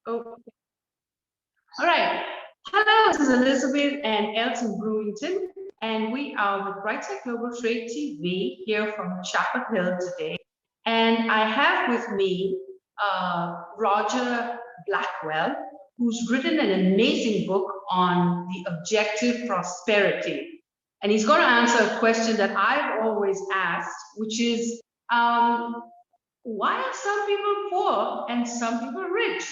Oh, all right. Hello, this is Elizabeth and Elton Brewington, and we are with Brightside Global Trade TV here from Chapel Hill today. And I have with me Roger Blackwell, who's written an amazing book on the objective prosperity. And he's going to answer a question that I've always asked, which is why are some people poor and some people rich?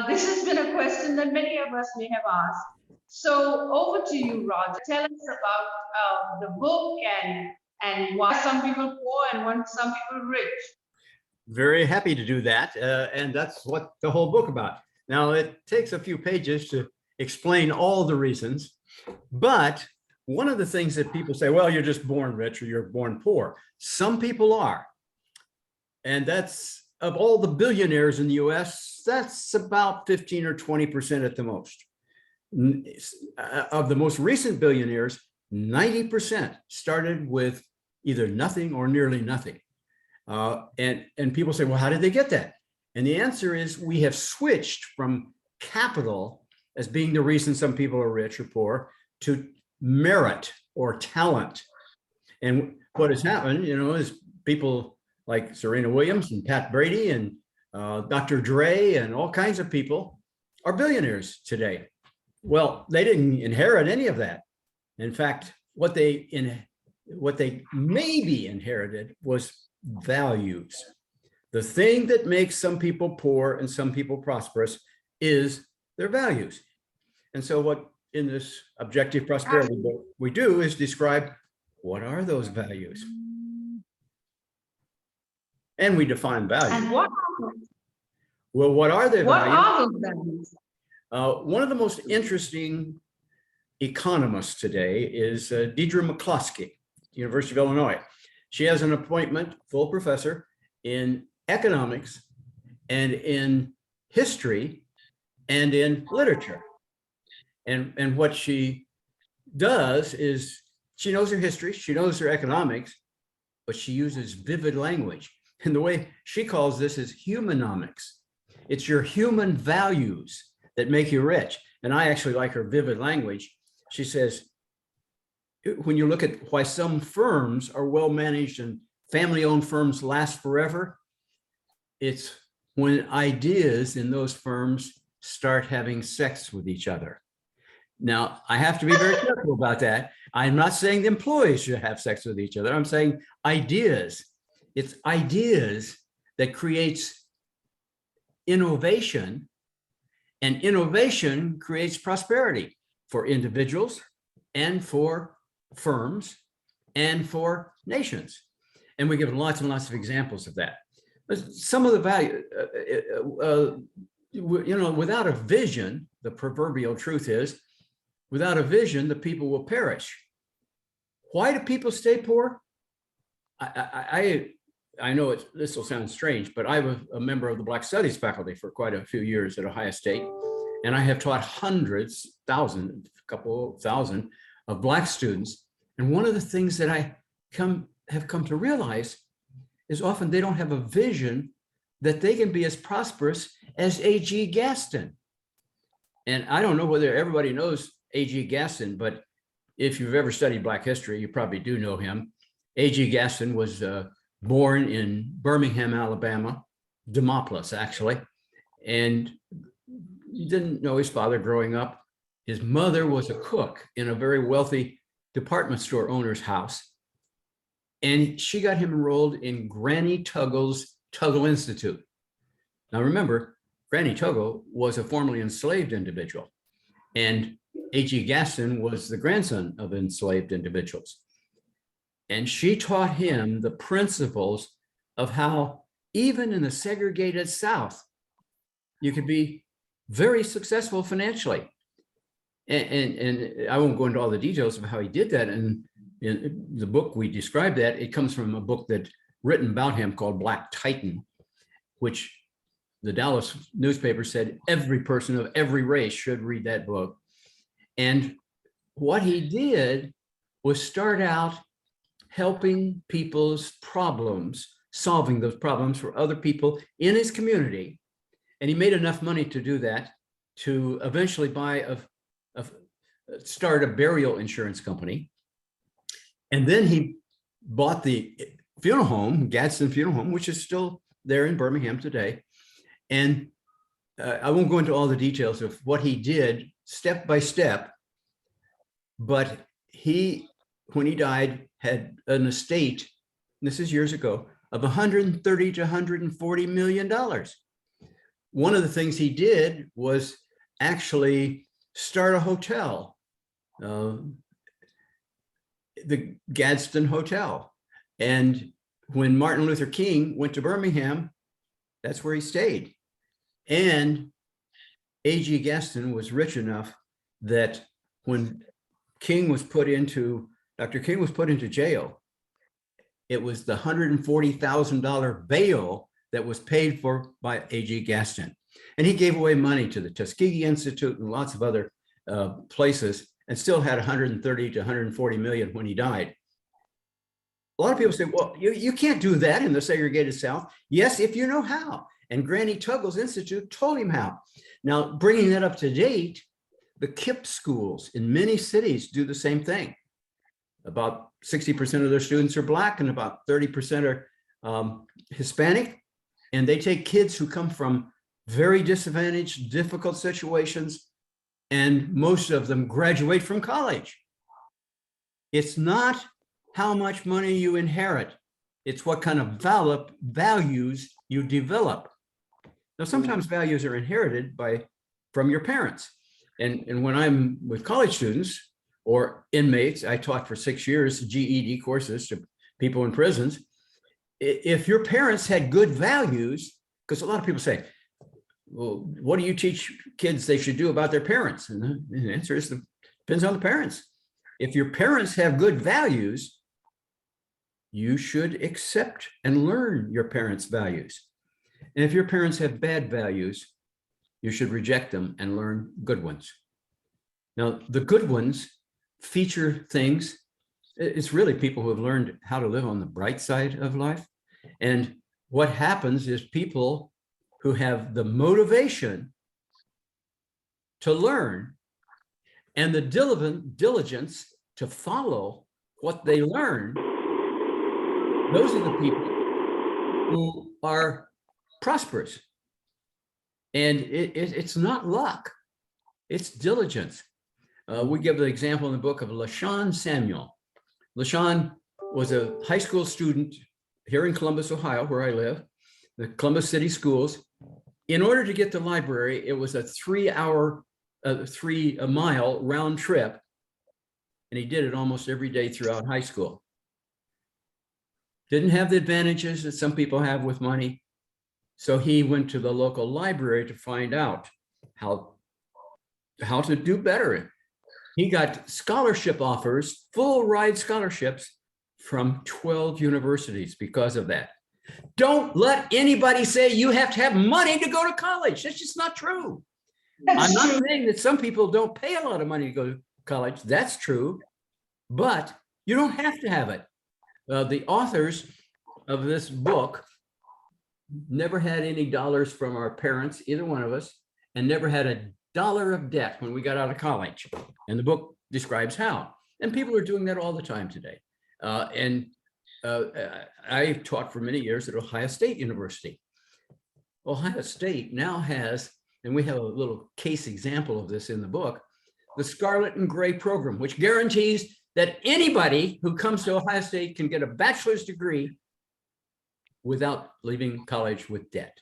This has been a question that many of us may have asked. So over to you, Roger. Tell us about the book and why some people poor and why some people rich. Very happy to do that. And that's what the whole book about. Now, it takes a few pages to explain all the reasons, but one of the things that people say, well, you're just born rich or you're born poor. Some people are. And that's, of all the billionaires in the US, that's about 15 or 20% at the most. Of the most recent billionaires, 90% started with either nothing or nearly nothing. And people say, well, how did they get that? And the answer is we have switched from capital as being the reason some people are rich or poor to merit or talent. And what has happened, is people like Serena Williams and Pat Brady and Dr. Dre and all kinds of people are billionaires today. Well, they didn't inherit any of that. In fact, what they maybe inherited was values. The thing that makes some people poor and some people prosperous is their values. And so what in this objective prosperity book we do is describe what are those values. And we define values. And what are those? Well, what are their What values? are those values? One of the most interesting economists today is Deidre McCloskey, University of Illinois. She has an appointment, full professor, in economics and in history and in literature. And what she does is she knows her history, she knows her economics, but she uses vivid language. And the way she calls this is humanomics. It's your human values that make you rich. And I actually like her vivid language. She says, when you look at why some firms are well managed and family-owned firms last forever, it's when ideas in those firms start having sex with each other. Now, I have to be very careful about that. I'm not saying the employees should have sex with each other. I'm saying ideas. It's ideas that creates innovation, and innovation creates prosperity for individuals and for firms and for nations. And we give lots and lots of examples of that. But some of the value, without a vision, the proverbial truth is, without a vision, the people will perish. Why do people stay poor? I know this will sound strange, but I was a member of the Black Studies faculty for quite a few years at Ohio State. And I have taught hundreds, thousands, a couple thousand of Black students. And one of the things that I have come to realize is often they don't have a vision that they can be as prosperous as A.G. Gaston. And I don't know whether everybody knows A.G. Gaston, but if you've ever studied Black history, you probably do know him. A.G. Gaston was born in Birmingham, Alabama, Demopolis, actually. And he didn't know his father growing up. His mother was a cook in a very wealthy department store owner's house. And she got him enrolled in Granny Tuggle's Tuggle Institute. Now remember, Granny Tuggle was a formerly enslaved individual. And A.G. Gaston was the grandson of enslaved individuals. And she taught him the principles of how, even in the segregated South, you could be very successful financially. And I won't go into all the details of how he did that. And in the book, we describe that. It comes from a book that's written about him called Black Titan, which the Dallas newspaper said every person of every race should read that book. And what he did was start out helping people's problems, solving those problems for other people in his community. And he made enough money to do that, to eventually start a burial insurance company. And then he bought the funeral home, Gadsden Funeral Home, which is still there in Birmingham today. And I won't go into all the details of what he did step by step, but he, when he died, had an estate, this is years ago, of 130 to 140 million dollars. One of the things he did was actually start a hotel, the Gadsden Hotel. And when Martin Luther King went to Birmingham, that's where he stayed. And A.G. Gaston was rich enough that when Dr. King was put into jail, it was the $140,000 bail that was paid for by A.G. Gaston. And he gave away money to the Tuskegee Institute and lots of other places, and still had 130 to 140 million when he died. A lot of people say, well, you can't do that in the segregated South. Yes, if you know how. And Granny Tuggle's Institute told him how. Now, bringing that up to date, the KIPP schools in many cities do the same thing. About 60% of their students are Black and about 30% are Hispanic. And they take kids who come from very disadvantaged, difficult situations, and most of them graduate from college. It's not how much money you inherit. It's what kind of values you develop. Now, sometimes values are inherited from your parents. And when I'm with college students or inmates, I taught for 6 years GED courses to people in prisons. If your parents had good values, because a lot of people say, well, what do you teach kids they should do about their parents? And the answer is, depends on the parents. If your parents have good values, you should accept and learn your parents' values. And if your parents have bad values, you should reject them and learn good ones. Now, the good ones feature things. It's really people who have learned how to live on the bright side of life. And what happens is people who have the motivation to learn and the diligence to follow what they learn, those are the people who are prosperous. And it's not luck, it's diligence. We give the example in the book of LaShawn Samuel. LaShawn was a high school student here in Columbus, Ohio, where I live, the Columbus City Schools. In order to get to the library, it was a 3-mile round trip. And he did it almost every day throughout high school. Didn't have the advantages that some people have with money. So he went to the local library to find out how to do better. He got scholarship offers, full ride scholarships from 12 universities because of that. Don't let anybody say you have to have money to go to college. That's just not true. I'm not saying that some people don't pay a lot of money to go to college. That's true, but you don't have to have it. The authors of this book never had any dollars from our parents, either one of us, and never had a dollar of debt when we got out of college. And the book describes how. And people are doing that all the time today. I taught for many years at Ohio State University. Ohio State now has, and we have a little case example of this in the book, the Scarlet and Gray program, which guarantees that anybody who comes to Ohio State can get a bachelor's degree without leaving college with debt.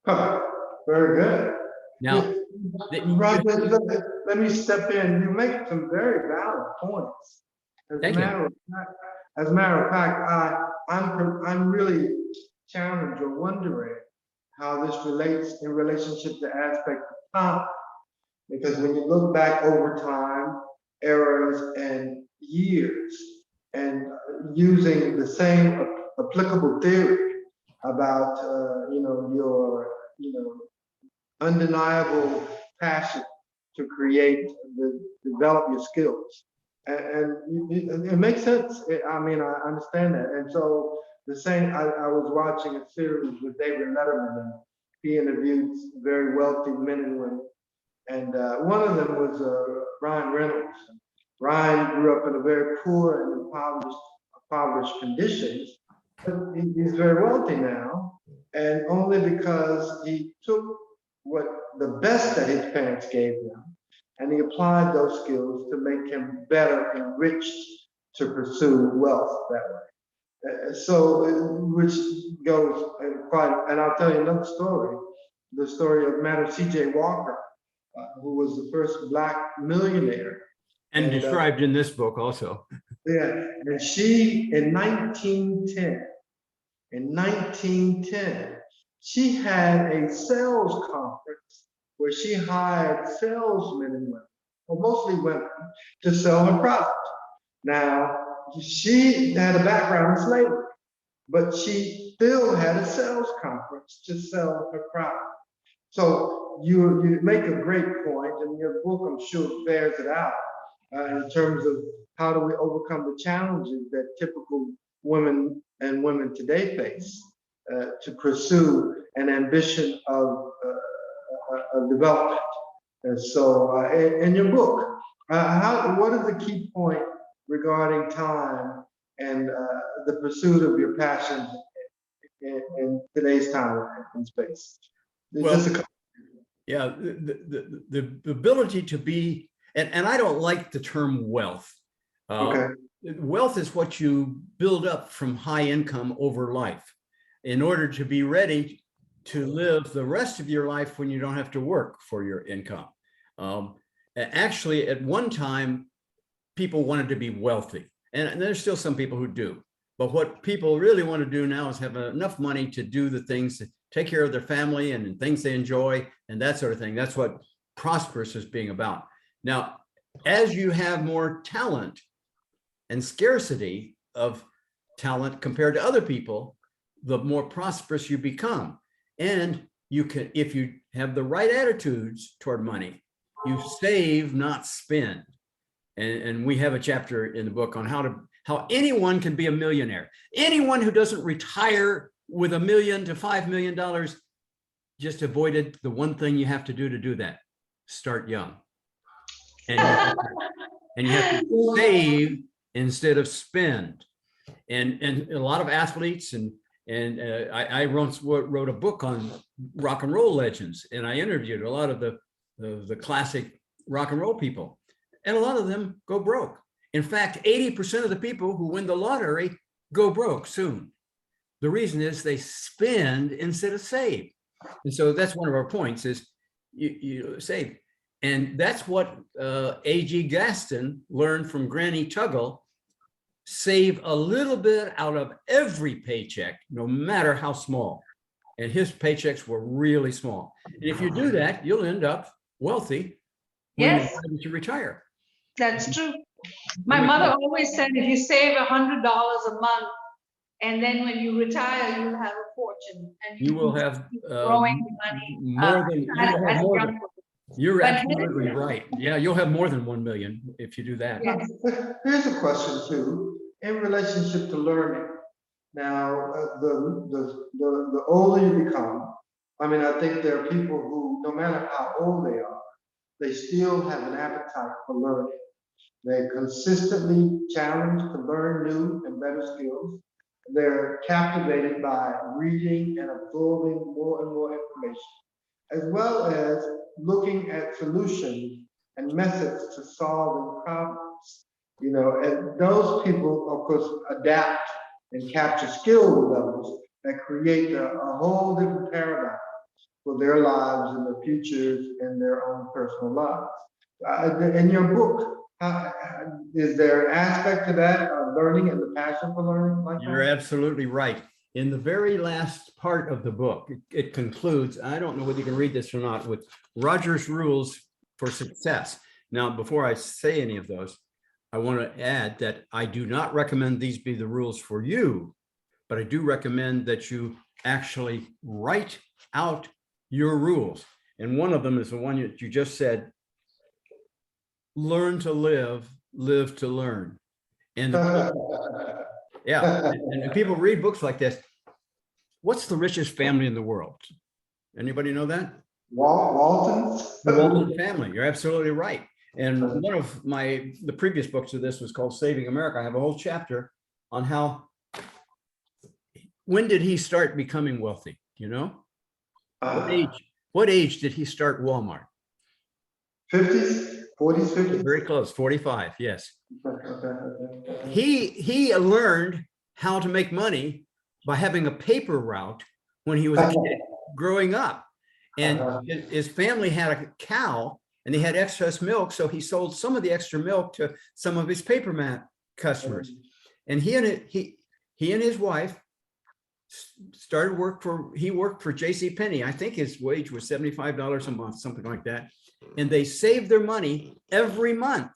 Huh, very good. Now, Roger, let me step in. You make some very valid points. Thank you. As a matter of fact, I'm really challenged or wondering how this relates in relationship to aspect of time. Because when you look back over time, eras and years, and using the same applicable theory about your undeniable passion to create, develop your skills, and it makes sense. I understand that. And so the same, I was watching a series with David Letterman, he interviewed very wealthy men and women. And one of them was Ryan Reynolds. Ryan grew up in a very poor and impoverished conditions, but he's very wealthy now, and only because he took what the best that his parents gave him, and he applied those skills to make him better enriched to pursue wealth that way. Which goes quite, and I'll tell you another story, the story of Madam C.J. Walker, who was the first Black millionaire. And described in this book also. Yeah, and she, in 1910, she had a sales conference where she hired salesmen and women, or mostly women, to sell her product. Now, she had a background in slavery, but she still had a sales conference to sell her product. So you make a great point, and your book, I'm sure, bears it out in terms of how do we overcome the challenges that typical women and women today face to pursue an ambition of development. And so, in your book, what is the key point regarding time and the pursuit of your passions in today's time and space? Well, yeah, the ability to be, and I don't like the term wealth. Okay. Wealth is what you build up from high income over life in order to be ready to live the rest of your life when you don't have to work for your income. Actually, at one time, people wanted to be wealthy, and there's still some people who do. But what people really want to do now is have enough money to do the things, take care of their family and things they enjoy and that sort of thing. That's what prosperous is being about. Now, as you have more talent and scarcity of talent compared to other people, the more prosperous you become. And you can, if you have the right attitudes toward money, you save, not spend. And we have a chapter in the book on how anyone can be a millionaire. Anyone who doesn't retire with $1 million to $5 million just avoided the one thing you have to do that. Start young. And you have to save instead of spend. And a lot of athletes and I once wrote a book on rock and roll legends, and I interviewed a lot of the classic rock and roll people, and a lot of them go broke. In fact, 80% of the people who win the lottery go broke soon. The reason is they spend instead of save. And so that's one of our points is you save. And that's what A.G. Gaston learned from Granny Tuggle. Save a little bit out of every paycheck, no matter how small. And his paychecks were really small. And if you do that, you'll end up wealthy when Yes, you're ready to retire. that's true. My mother always said, if you save $100 a month, and then when you retire, you'll have a fortune. And You will have growing money. You're But absolutely right. Yeah, you'll have more than 1 million if you do that. Yes. Here's a question too, in relationship to learning. Now, the older you become, I mean, I think there are people who, no matter how old they are, they still have an appetite for learning. They're consistently challenged to learn new and better skills. They're captivated by reading and absorbing more and more information, as well as looking at solutions and methods to solving problems. You know, and those people, of course, adapt and capture skill levels that create a whole different paradigm for their lives and their futures and their own personal lives. In your book, is there an aspect to that, learning and the passion for learning? Like You're absolutely right. In the very last part of the book, it concludes, I don't know whether you can read this or not, with Roger's rules for success. Now, before I say any of those, I want to add that I do not recommend these be the rules for you, but I do recommend that you actually write out your rules. And one of them is the one that you just said, learn to live, live to learn. And yeah, and people read books like this. What's the richest family in the world? Anybody know that? Waltons? The Walton family. You're absolutely right. And one of the previous books of this was called Saving America. I have a whole chapter on when did he start becoming wealthy? You know, what age did he start Walmart? 50s, 40s, 50s. Very close, 45. Yes. Okay. He learned how to make money by having a paper route when he was a kid growing up. And his family had a cow and they had excess milk. So he sold some of the extra milk to some of his papermat customers. And he and his wife he worked for J.C. Penney. I think his wage was $75 a month, something like that. And they saved their money every month.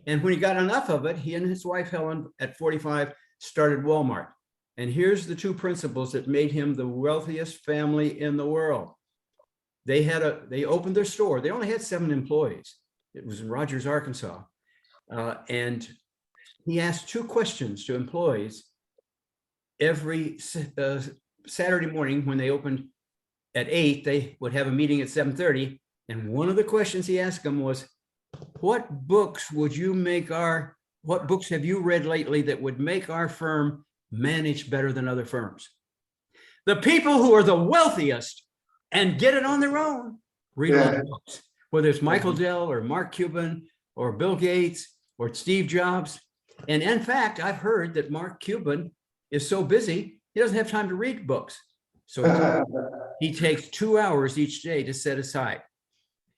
And when he got enough of it, he and his wife, Helen, at 45, started Walmart. And here's the two principles that made him the wealthiest family in the world. They opened their store. They only had 7 employees. It was in Rogers, Arkansas. And he asked 2 questions to employees every Saturday morning. When they opened at 8, they would have a meeting at 7:30. And one of the questions he asked them was, what books have you read lately that would make our firm manage better than other firms? The people who are the wealthiest and get it on their own read a lot of books, whether it's Michael Dell or Mark Cuban or Bill Gates or Steve Jobs. And in fact, I've heard that Mark Cuban is so busy, he doesn't have time to read books. So he takes 2 hours each day to set aside.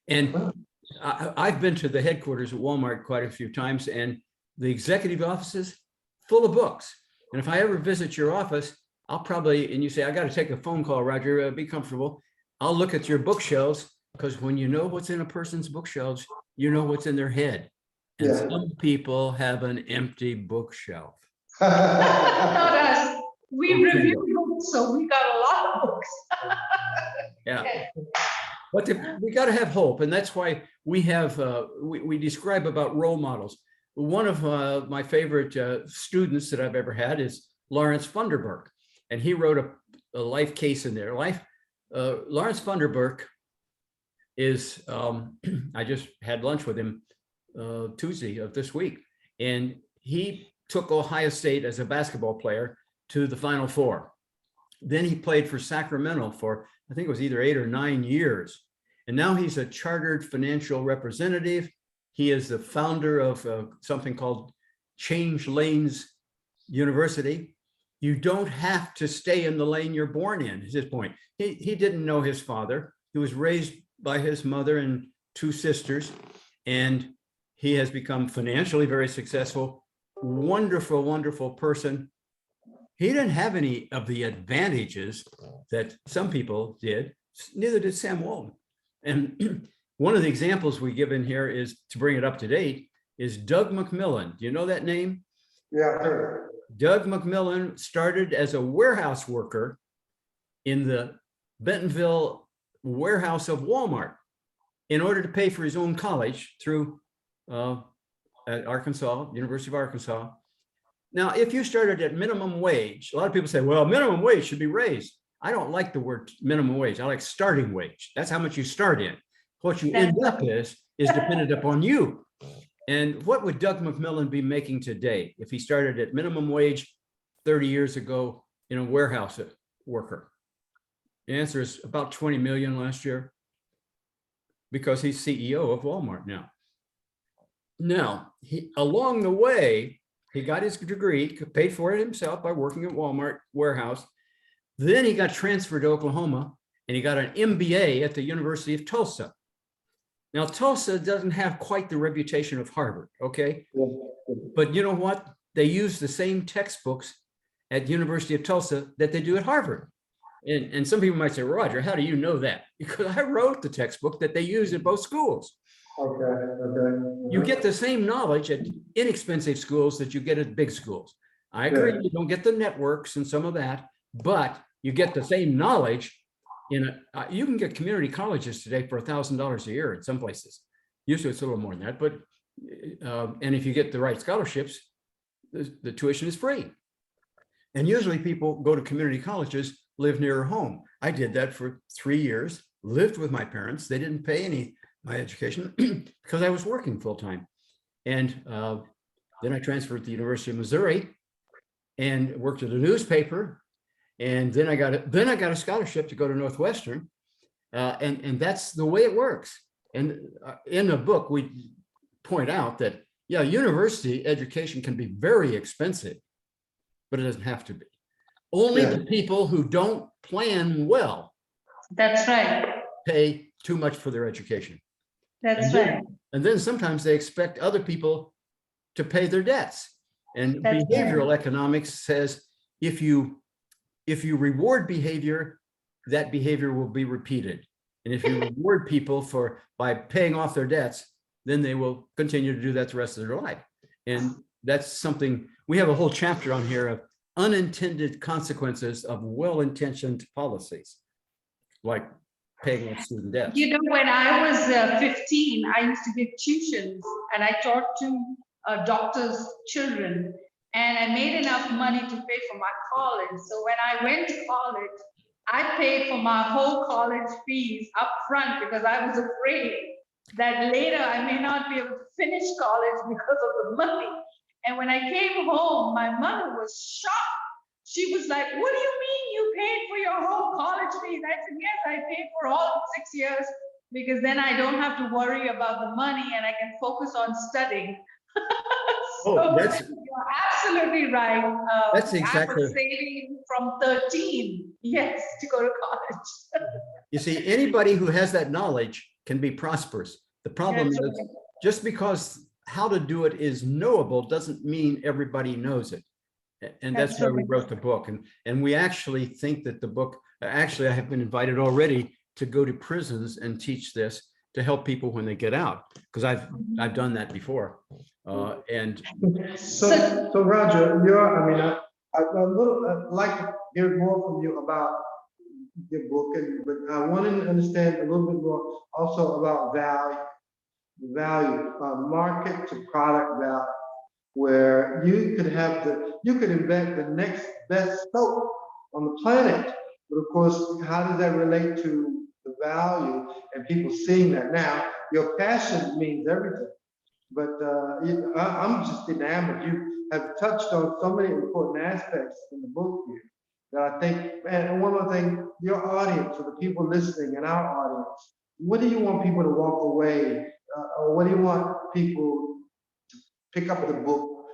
And I've been to the headquarters at Walmart quite a few times, and the executive offices full of books. And if I ever visit your office, and you say, I got to take a phone call, Roger, be comfortable. I'll look at your bookshelves, because when you know what's in a person's bookshelves, you know what's in their head. And some people have an empty bookshelf. Not us. We review books, so we got a lot of books. Yeah. But we got to have hope. And that's why we have, we describe about role models. One of my favorite students that I've ever had is Lawrence Funderburk. And he wrote a life case in there. Lawrence Funderburk is, I just had lunch with him Tuesday of this week. And he took Ohio State as a basketball player to the Final Four. Then he played for Sacramento for, I think it was either 8 or 9 years. And now he's a chartered financial representative. He is the founder of something called Change Lanes University. You don't have to stay in the lane you're born in, is his point. He didn't know his father. He was raised by his mother and 2 sisters. And he has become financially very successful, wonderful, wonderful person. He didn't have any of the advantages that some people did. Neither did Sam Walton. And one of the examples we give in here is, to bring it up to date, is Doug McMillon. Do you know that name? Yeah, I heard. Doug McMillon started as a warehouse worker in the Bentonville warehouse of Walmart in order to pay for his own college through at Arkansas, University of Arkansas. Now, if you started at minimum wage, a lot of people say, well, minimum wage should be raised. I don't like the word minimum wage. I like starting wage. That's how much you start in. What you end up is dependent upon you. And what would Doug McMillon be making today if he started at minimum wage 30 years ago in a warehouse worker? The answer is about 20 million last year, because he's CEO of Walmart now. Now, along the way, he got his degree, paid for it himself by working at Walmart warehouse. Then he got transferred to Oklahoma and he got an MBA at the University of Tulsa. Now, Tulsa doesn't have quite the reputation of Harvard, okay? But you know what? They use the same textbooks at the University of Tulsa that they do at Harvard. And some people might say, Roger, how do you know that? Because I wrote the textbook that they use in both schools. Okay. You get the same knowledge at inexpensive schools that you get at big schools. I agree, you don't get the networks and some of that, but you get the same knowledge you can get community colleges today for $1,000 a year in some places. Usually it's a little more than that, but and if you get the right scholarships, the tuition is free. And usually people go to community colleges live nearer home. I did that for 3 years, lived with my parents. They didn't pay my education because I was working full time. And then I transferred to the University of Missouri and worked at a newspaper. And then I got a scholarship to go to Northwestern. And that's the way it works. And in the book, we point out that, yeah, university education can be very expensive, but it doesn't have to be. Only the people who don't plan well. That's right. Pay too much for their education. That's right. And then sometimes they expect other people to pay their debts. And That's behavioral economics says if you reward behavior, that behavior will be repeated. And if you reward people by paying off their debts, then they will continue to do that the rest of their life. And that's something, we have a whole chapter on here of unintended consequences of well-intentioned policies, like paying off student debts. You know, when I was 15, I used to give tuitions and I taught to doctors' children, and I made enough money to pay for my college. So when I went to college, I paid for my whole college fees up front because I was afraid that later I may not be able to finish college because of the money. And when I came home, my mother was shocked. She was like, "What do you mean you paid for your whole college fees?" I said, "Yes, I paid for all 6 years because then I don't have to worry about the money and I can focus on studying." So you're absolutely right. That's exactly. I was saving from 13, yes, to go to college. You see, anybody who has that knowledge can be prosperous. The problem is just because how to do it is knowable doesn't mean everybody knows it. And that's why we wrote the book. And we actually think that the book, actually, I have been invited already to go to prisons and teach this to help people when they get out, because I've done that before. And so Roger, I'd like to hear more from you about your book, but I want to understand a little bit more also about value, market to product value, where you could invent the next best soap on the planet, but of course, how does that relate to the value and people seeing that? Now, your passion means everything, but I'm just enamored. You have touched on so many important aspects in the book here that I think, and one more thing, your audience, or the people listening in our audience, what do you want people to walk away, or what do you want people to pick up the book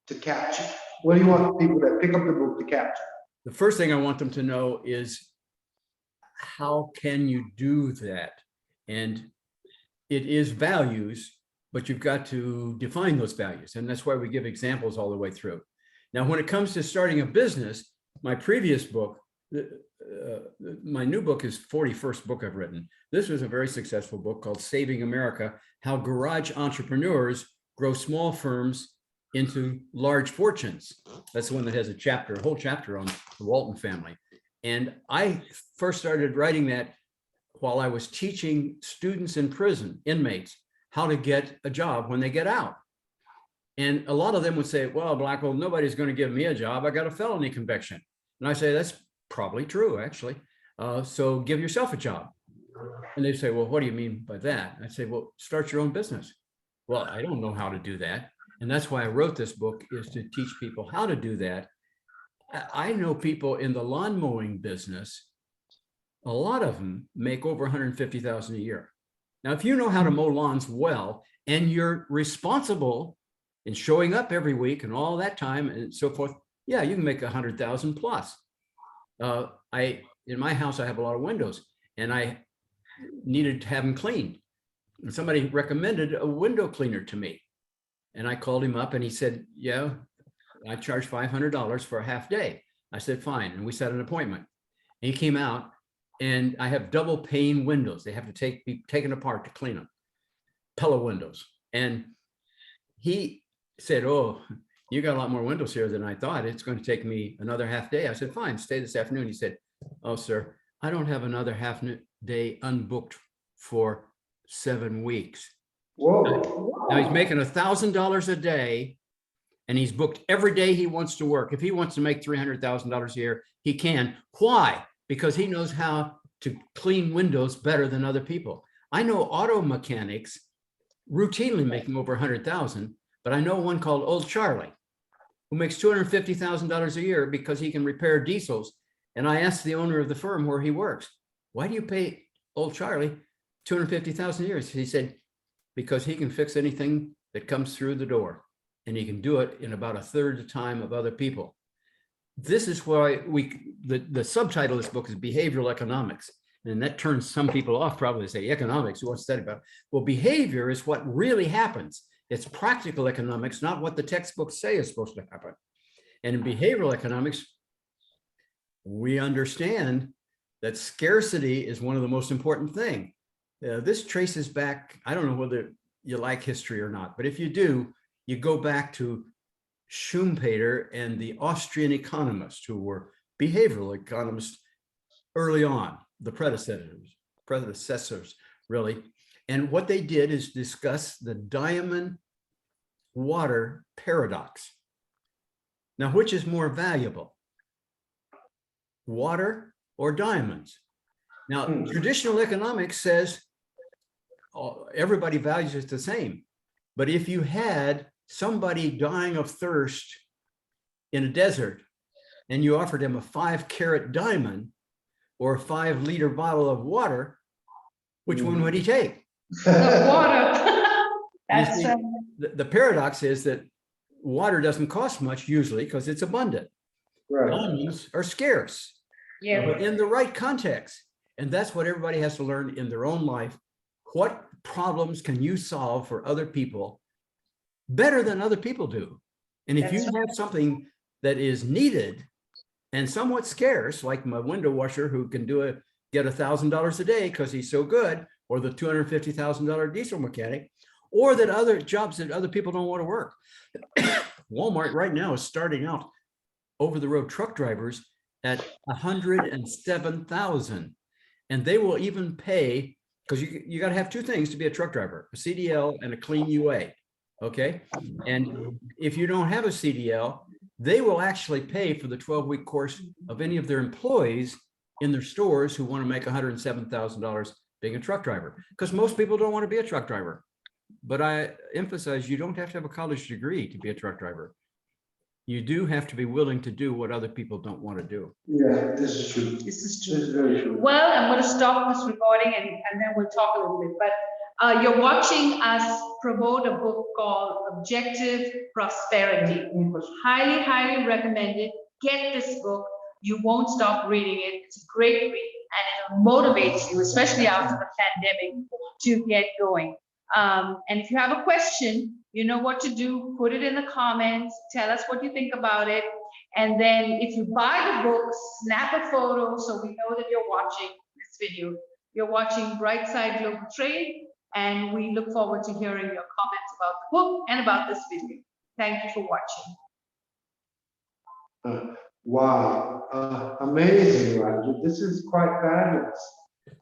to capture? What do you want people that pick up the book to capture? the first thing I want them to know is, how can you do that? And it is values, but you've got to define those values. And that's why we give examples all the way through. Now, when it comes to starting a business, my previous book, my new book is 41st book I've written. This was a very successful book called Saving America: How Garage Entrepreneurs Grow Small Firms into Large Fortunes. That's the one that has a whole chapter on the Walton family. And I first started writing that while I was teaching students in prison, inmates, how to get a job when they get out. And a lot of them would say, well, Blackwell, nobody's going to give me a job. I got a felony conviction. And I say, that's probably true, actually. So give yourself a job. And they say, well, what do you mean by that? I say, well, start your own business. Well, I don't know how to do that. And that's why I wrote this book, is to teach people how to do that. I know people in the lawn mowing business, a lot of them make over $150,000 a year. Now, if you know how to mow lawns well, and you're responsible in showing up every week and all that time and so forth, yeah, you can make 100,000 plus. In my house, I have a lot of windows, and I needed to have them cleaned. And somebody recommended a window cleaner to me. And I called him up and he said, yeah, I charge $500 for a half day. I said, fine. And we set an appointment. And he came out, and I have double pane windows. They have to be taken apart to clean them, Pella windows. And he said, oh, you got a lot more windows here than I thought. It's going to take me another half day. I said, fine, stay this afternoon. He said, oh, sir, I don't have another half day unbooked for 7 weeks. Whoa. Now he's making $1,000 a day, and he's booked every day he wants to work. If he wants to make $300,000 a year, he can. Why? because he knows how to clean windows better than other people. I know auto mechanics routinely making over 100,000, but I know one called Old Charlie who makes $250,000 a year because he can repair diesels. And I asked the owner of the firm where he works, why do you pay Old Charlie $250,000 a year? He said, because he can fix anything that comes through the door, and he can do it in about a third the time of other people. This is why the subtitle of this book is Behavioral Economics. And that turns some people off, probably say economics, who want to study about it. Well, behavior is what really happens. It's practical economics, not what the textbooks say is supposed to happen. And in behavioral economics, we understand that scarcity is one of the most important things. This traces back, I don't know whether you like history or not, but if you do, you go back to Schumpeter and the Austrian economists who were behavioral economists early on, the predecessors really. And what they did is discuss the diamond water paradox. Now, which is more valuable, water or diamonds? Now, traditional economics says everybody values it the same. But if you had somebody dying of thirst in a desert and you offered him a 5-carat diamond or a 5-liter bottle of water, which one would he take? The water. That's See, the paradox is that water doesn't cost much usually because it's abundant. Right. Diamonds are scarce, yeah. but in the right context. And that's what everybody has to learn in their own life. What problems can you solve for other people better than other people do? And if you have something that is needed and somewhat scarce, like my window washer who can get $1,000 a day because he's so good, or the $250,000 diesel mechanic, or that other jobs that other people don't want to work. Walmart right now is starting out over-the-road truck drivers at 107,000. And they will even pay, because you got to have 2 things to be a truck driver, a CDL and a clean UA, okay? And if you don't have a CDL, they will actually pay for the 12-week course of any of their employees in their stores who want to make $107,000 being a truck driver, because most people don't want to be a truck driver. But I emphasize, you don't have to have a college degree to be a truck driver. You do have to be willing to do what other people don't want to do. Yeah, this is true. This is This true. is very true. Well, I'm going to stop this recording and then we'll talk a little bit. But you're watching us promote a book called Objective Prosperity. Highly, highly recommended. Get this book. You won't stop reading it. It's a great read and it'll motivate you, especially after the pandemic, to get going. And if you have a question, you know what to do. Put it in the comments. Tell us what you think about it. And then if you buy the book, snap a photo so we know that you're watching this video. You're watching Brightside Global Trade, and we look forward to hearing your comments about the book and about this video. Thank you for watching. Wow, amazing, Roger. This is quite fabulous.